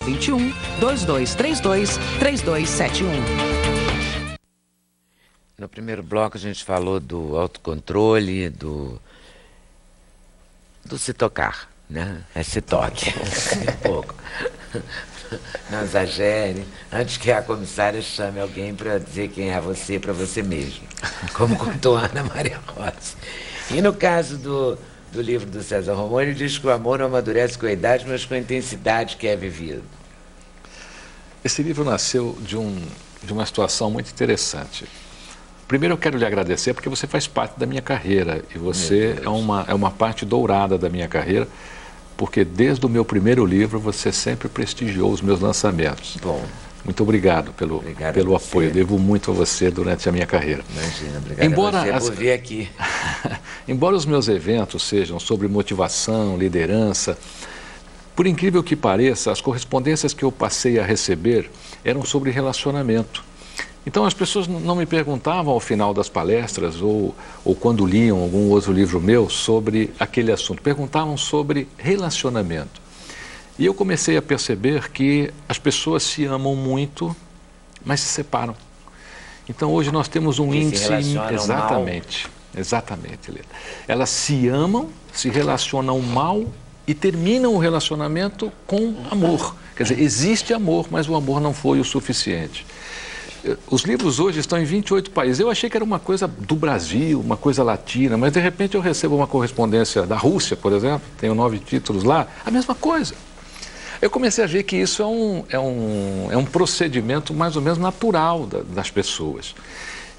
21-2232-3271. No primeiro bloco a gente falou do autocontrole, do se tocar, né? É se toque, um pouco. Não exagere, antes que a comissária chame alguém para dizer quem é você para você mesmo, como contou a Ana Maria Rossi. E no caso do livro do César Romão, ele diz que o amor não amadurece com a idade, mas com a intensidade que é vivido. Esse livro nasceu de uma situação muito interessante. Primeiro eu quero lhe agradecer porque você faz parte da minha carreira e você é uma parte dourada da minha carreira, porque desde o meu primeiro livro você sempre prestigiou os meus lançamentos. Bom. Muito obrigado pelo apoio. Devo muito a você durante a minha carreira. Imagina, obrigado a você por vir aqui. Embora os meus eventos sejam sobre motivação, liderança, por incrível que pareça, as correspondências que eu passei a receber eram sobre relacionamento. Então as pessoas não me perguntavam ao final das palestras ou quando liam algum outro livro meu sobre aquele assunto. Perguntavam sobre relacionamento. E eu comecei a perceber que as pessoas se amam muito, mas se separam. Então hoje nós temos um índice... Exatamente, Helena. Elas se amam, se relacionam mal e terminam o relacionamento com amor. Quer dizer, existe amor, mas o amor não foi o suficiente. Os livros hoje estão em 28 países. Eu achei que era uma coisa do Brasil, uma coisa latina, mas de repente eu recebo uma correspondência da Rússia, por exemplo, tenho 9 títulos lá, a mesma coisa. Eu comecei a ver que isso é um procedimento mais ou menos natural das pessoas.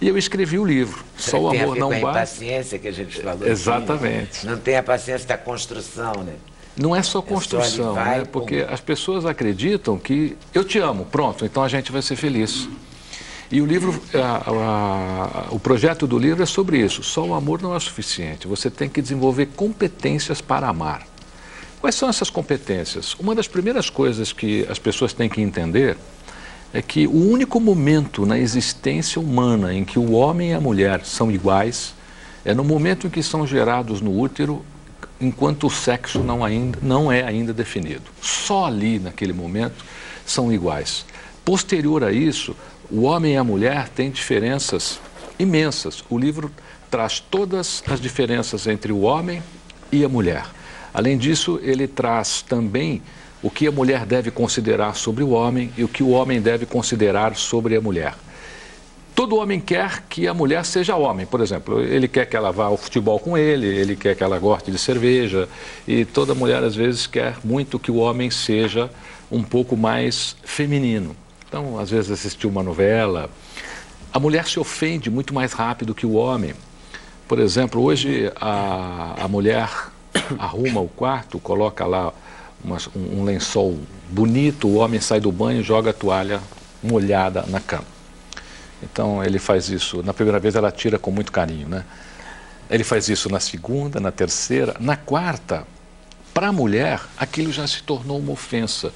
E eu escrevi o livro, Só o Amor Não Basta. Tem a paciência que a gente falou. Exatamente. Aqui. Não tem a paciência da construção, né? Não é só construção, né? Porque as pessoas acreditam que eu te amo, pronto, então a gente vai ser feliz. E o livro, o projeto do livro é sobre isso. Só o amor não é suficiente. Você tem que desenvolver competências para amar. Quais são essas competências? Uma das primeiras coisas que as pessoas têm que entender é que o único momento na existência humana em que o homem e a mulher são iguais é no momento em que são gerados no útero, enquanto o sexo não é ainda definido. Só ali, naquele momento, são iguais. Posterior a isso, o homem e a mulher têm diferenças imensas. O livro traz todas as diferenças entre o homem e a mulher. Além disso, ele traz também o que a mulher deve considerar sobre o homem e o que o homem deve considerar sobre a mulher. Todo homem quer que a mulher seja homem, por exemplo, ele quer que ela vá ao futebol com ele quer que ela goste de cerveja, e toda mulher às vezes quer muito que o homem seja um pouco mais feminino. Então, às vezes assistir uma novela, a mulher se ofende muito mais rápido que o homem. Por exemplo, hoje a mulher arruma o quarto, coloca lá um lençol bonito, o homem sai do banho e joga a toalha molhada na cama. Então ele faz isso, na primeira vez ela tira com muito carinho, né? Ele faz isso na segunda, na terceira, na quarta, para a mulher aquilo já se tornou uma ofensa.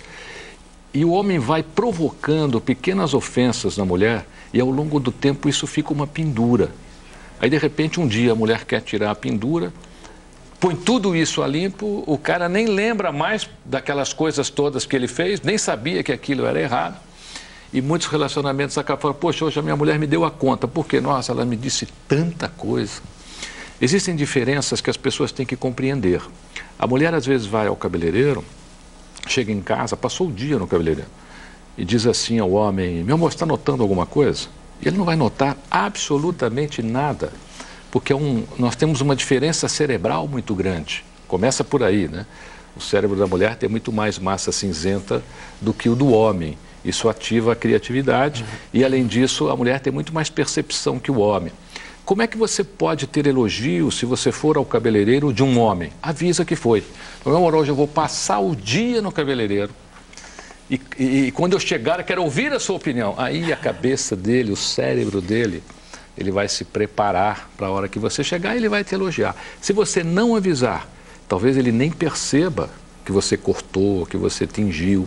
E o homem vai provocando pequenas ofensas na mulher e ao longo do tempo isso fica uma pendura. Aí de repente um dia a mulher quer tirar a pendura, põe tudo isso a limpo, o cara nem lembra mais daquelas coisas todas que ele fez, nem sabia que aquilo era errado. E muitos relacionamentos acabam falando, poxa, hoje a minha mulher me deu a conta, porque, nossa, ela me disse tanta coisa. Existem diferenças que as pessoas têm que compreender. A mulher às vezes vai ao cabeleireiro, chega em casa, passou o dia no cabeleireiro, e diz assim ao homem, meu amor, está notando alguma coisa? E ele não vai notar absolutamente nada, porque nós temos uma diferença cerebral muito grande. Começa por aí, né? O cérebro da mulher tem muito mais massa cinzenta do que o do homem. Isso ativa a criatividade e, além disso, a mulher tem muito mais percepção que o homem. Como é que você pode ter elogio se você for ao cabeleireiro de um homem? Avisa que foi. Meu amor, hoje eu vou passar o dia no cabeleireiro e quando eu chegar eu quero ouvir a sua opinião. Aí a cabeça dele, o cérebro dele, ele vai se preparar para a hora que você chegar e ele vai te elogiar. Se você não avisar, talvez ele nem perceba que você cortou, que você tingiu.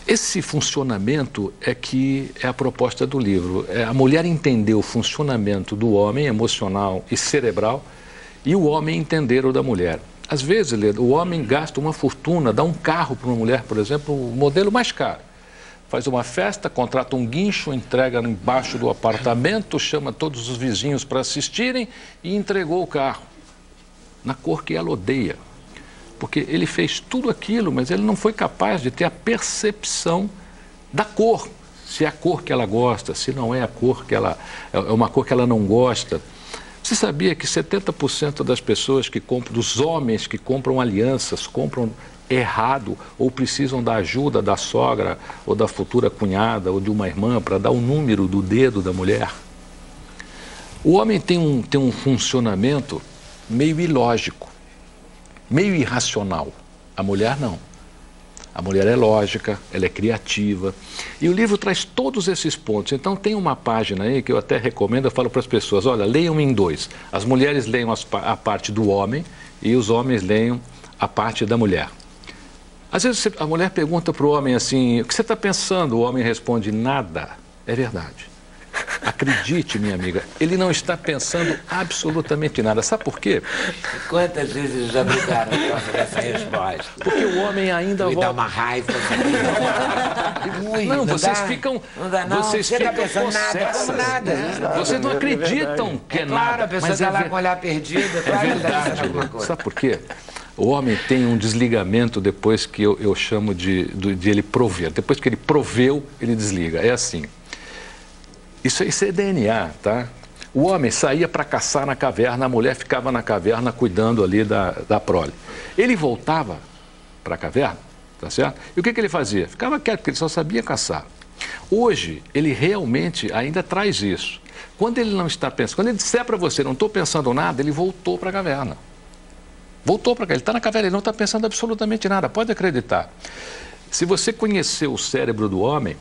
Esse funcionamento é a proposta do livro. É a mulher entender o funcionamento do homem emocional e cerebral e o homem entender o da mulher. Às vezes, Leda, o homem gasta uma fortuna, dá um carro para uma mulher, por exemplo, o modelo mais caro. Faz uma festa, contrata um guincho, entrega embaixo do apartamento, chama todos os vizinhos para assistirem e entregou o carro na cor que ela odeia. Porque ele fez tudo aquilo, mas ele não foi capaz de ter a percepção da cor. Se é a cor que ela gosta, se não é a cor que ela... é uma cor que ela não gosta. Você sabia que 70% das pessoas que compram, dos homens que compram alianças, compram errado ou precisam da ajuda da sogra ou da futura cunhada ou de uma irmã para dar o número do dedo da mulher? O homem tem um funcionamento meio ilógico, meio irracional. A mulher não. A mulher é lógica, ela é criativa. E o livro traz todos esses pontos. Então tem uma página aí que eu até recomendo, eu falo para as pessoas, olha, leiam em dois. As mulheres leiam a parte do homem e os homens leiam a parte da mulher. Às vezes a mulher pergunta para o homem assim, o que você está pensando? O homem responde, nada. É verdade. Acredite, minha amiga, ele não está pensando absolutamente nada. Sabe por quê? Quantas vezes já brigaram por causa dessa resposta? Porque o homem ainda volta... dá uma raiva. Não, vocês ficam... Não dá, não. Vocês você ficam está pensando nada. Vocês não acreditam que é nada. Claro, a pessoa está lá com o olhar perdido. É verdade. Sabe por quê? O homem tem um desligamento depois que eu chamo de ele prover. Depois que ele proveu, ele desliga. É assim. Isso é DNA, tá? O homem saía para caçar na caverna, a mulher ficava na caverna cuidando ali da prole. Ele voltava para a caverna, tá certo? E o que ele fazia? Ficava quieto, porque ele só sabia caçar. Hoje, ele realmente ainda traz isso. Quando ele não está pensando, quando ele disser para você, não estou pensando nada, ele voltou para a caverna. Voltou para cá, ele está na caverna, ele não está pensando absolutamente nada, pode acreditar. Se você conhecer o cérebro do homem,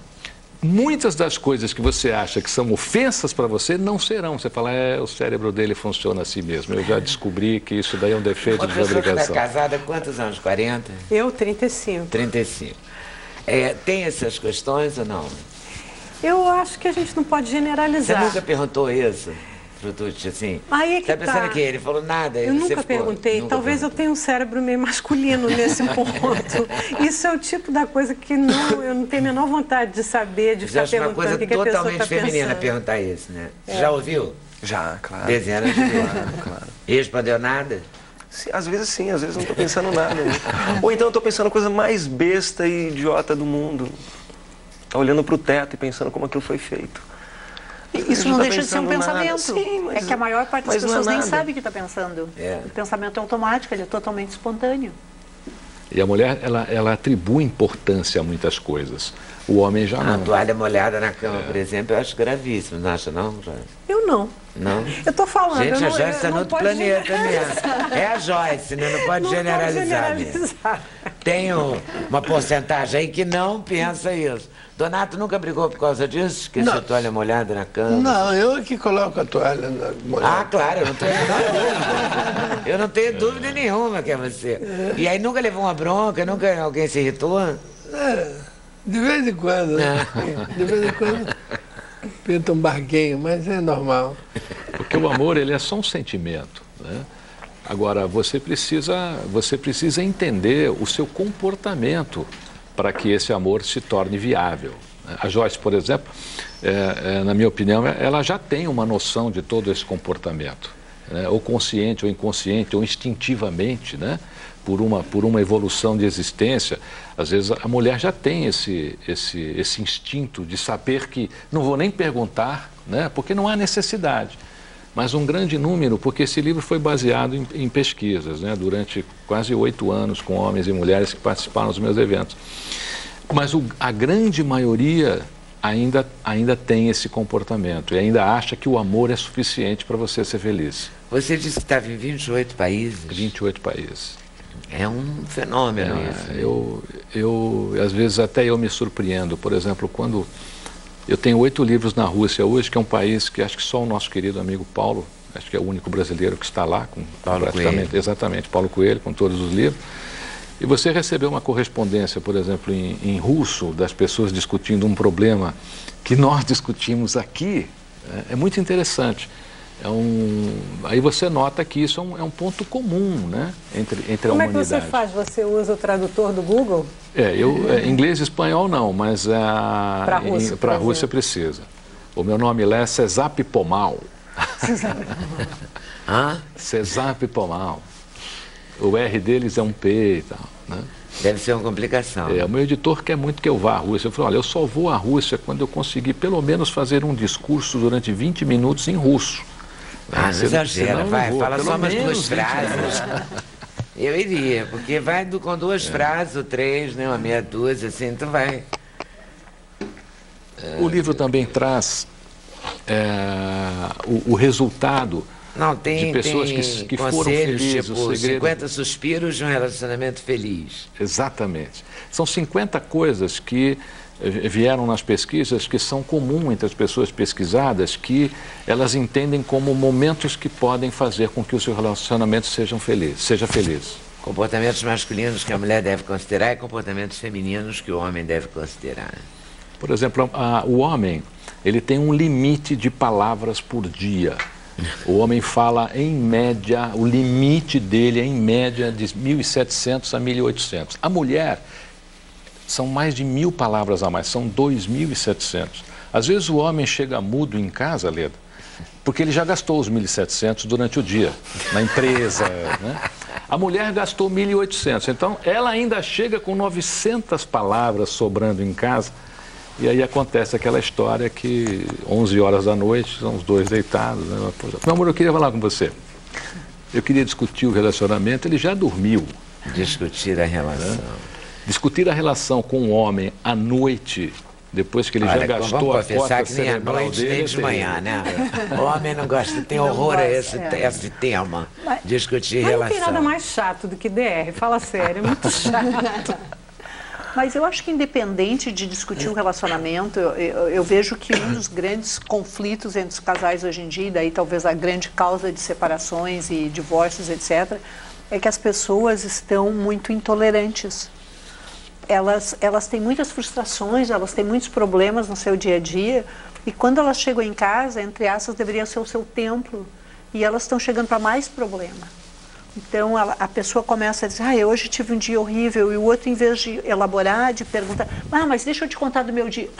muitas das coisas que você acha que são ofensas para você não serão. Você fala, o cérebro dele funciona assim mesmo. Eu já descobri que isso daí é um defeito de fabricação. Você está casada há quantos anos? 40? Eu, 35. 35. Tem essas questões ou não? Eu acho que a gente não pode generalizar. Você nunca perguntou isso? Frutucci, assim? Aí é que tá pensando que ele falou nada? Eu nunca perguntei. Talvez eu tenha um cérebro meio masculino nesse ponto. Isso é o tipo da coisa que eu não tenho a menor vontade de saber, de ficar perguntando o que a pessoa está pensando. Totalmente feminina perguntar isso, né? Você já ouviu? Já, claro. Dezenas de vezes. Claro. E respondeu nada? Sim, às vezes não estou pensando nada. Né? Ou então eu estou pensando a coisa mais besta e idiota do mundo. Tá olhando para o teto e pensando como aquilo foi feito. Isso não deixa de ser um pensamento. Sim, mas, é que a maior parte das pessoas nem sabe o que está pensando. É. O pensamento é automático, ele é totalmente espontâneo. E a mulher, ela atribui importância a muitas coisas. O homem já não. A toalha molhada na cama, por exemplo, eu acho gravíssimo. Não acha não, Joyce? Eu não. Não? Eu estou falando. Gente, a Joyce está no outro planeta mesmo. É a Joyce, né? Não pode generalizar. Tem uma porcentagem aí que não pensa isso. Donato nunca brigou por causa disso? Esqueceu a toalha molhada na cama? Não, eu é que coloco a toalha molhada. Ah, claro, eu não tenho dúvida nenhuma que é você. E aí nunca levou uma bronca, nunca alguém se irritou? De vez em quando, né? De vez em quando pinta um barquinho, mas é normal. Porque o amor, ele é só um sentimento, né? Agora, você precisa entender o seu comportamento para que esse amor se torne viável. A Joyce, por exemplo, na minha opinião, ela já tem uma noção de todo esse comportamento, né? Ou consciente, ou inconsciente, ou instintivamente, né? Por uma evolução de existência. Às vezes a mulher já tem esse instinto de saber que não vou nem perguntar, né? Porque não há necessidade. Mas um grande número, porque esse livro foi baseado em pesquisas, né? Durante quase 8 anos com homens e mulheres que participaram dos meus eventos. Mas a grande maioria ainda tem esse comportamento e ainda acha que o amor é suficiente para você ser feliz. Você disse que estava em 28 países? 28 países. É um fenômeno isso. Às vezes até eu me surpreendo. Por exemplo, quando eu tenho 8 livros na Rússia hoje, que é um país que acho que só o nosso querido amigo Paulo, acho que é o único brasileiro que está lá, com Paulo Coelho. Exatamente, Paulo Coelho, com todos os livros. E você recebeu uma correspondência, por exemplo, em russo, das pessoas discutindo um problema que nós discutimos aqui, é muito interessante. Aí você nota que isso é um ponto comum, né, entre a humanidade. Como é que você faz? Você usa o tradutor do Google? Inglês e espanhol não, mas para a Rússia precisa. O meu nome lá é Cezap Pomal. Cezap Pomal. O R deles é um P e tal, né? Deve ser uma complicação. O meu editor quer muito que eu vá à Rússia. Eu falei, olha, eu só vou à Rússia quando eu conseguir pelo menos fazer um discurso durante 20 minutos em russo. Não exagera, fala só umas 2 frases. Eu iria, porque vai com 2 frases ou 3, né, uma meia dúzia, assim, tu vai. O livro também traz o resultado de pessoas que foram felizes. Tipo, 50 suspiros de um relacionamento feliz. Exatamente. São 50 coisas que vieram nas pesquisas que são comuns entre as pessoas pesquisadas, que elas entendem como momentos que podem fazer com que o seu relacionamento seja feliz. Comportamentos masculinos que a mulher deve considerar e comportamentos femininos que o homem deve considerar. Por exemplo, o homem, ele tem um limite de palavras por dia. O homem fala, em média, o limite dele é, em média, de 1.700 a 1.800. A mulher, são mais de 1.000 palavras a mais, são 2.700. Às vezes o homem chega mudo em casa, Leda, porque ele já gastou os 1.700 durante o dia, na empresa, né? A mulher gastou 1.800, então ela ainda chega com 900 palavras sobrando em casa. E aí acontece aquela história que 11 horas da noite, são os dois deitados, né? Meu amor, eu queria falar com você. Eu queria discutir o relacionamento, ele já dormiu. Discutir a relação. Discutir a relação com o homem à noite, depois que ele já gastou a cota que nem à noite, nem de manhã, né? O homem não gosta, tem horror a esse tema. Discutir relação. Não tem nada mais chato do que DR, fala sério, é muito chato. Mas eu acho que independente de discutir o relacionamento, eu vejo que um dos grandes conflitos entre os casais hoje em dia, e daí talvez a grande causa de separações e divórcios, etc., é que as pessoas estão muito intolerantes. Elas têm muitas frustrações, elas têm muitos problemas no seu dia a dia, e quando elas chegam em casa, entre aspas, deveria ser o seu templo, e elas estão chegando para mais problema. Então, a pessoa começa a dizer, hoje tive um dia horrível, e o outro, em vez de elaborar, de perguntar, mas deixa eu te contar do meu dia.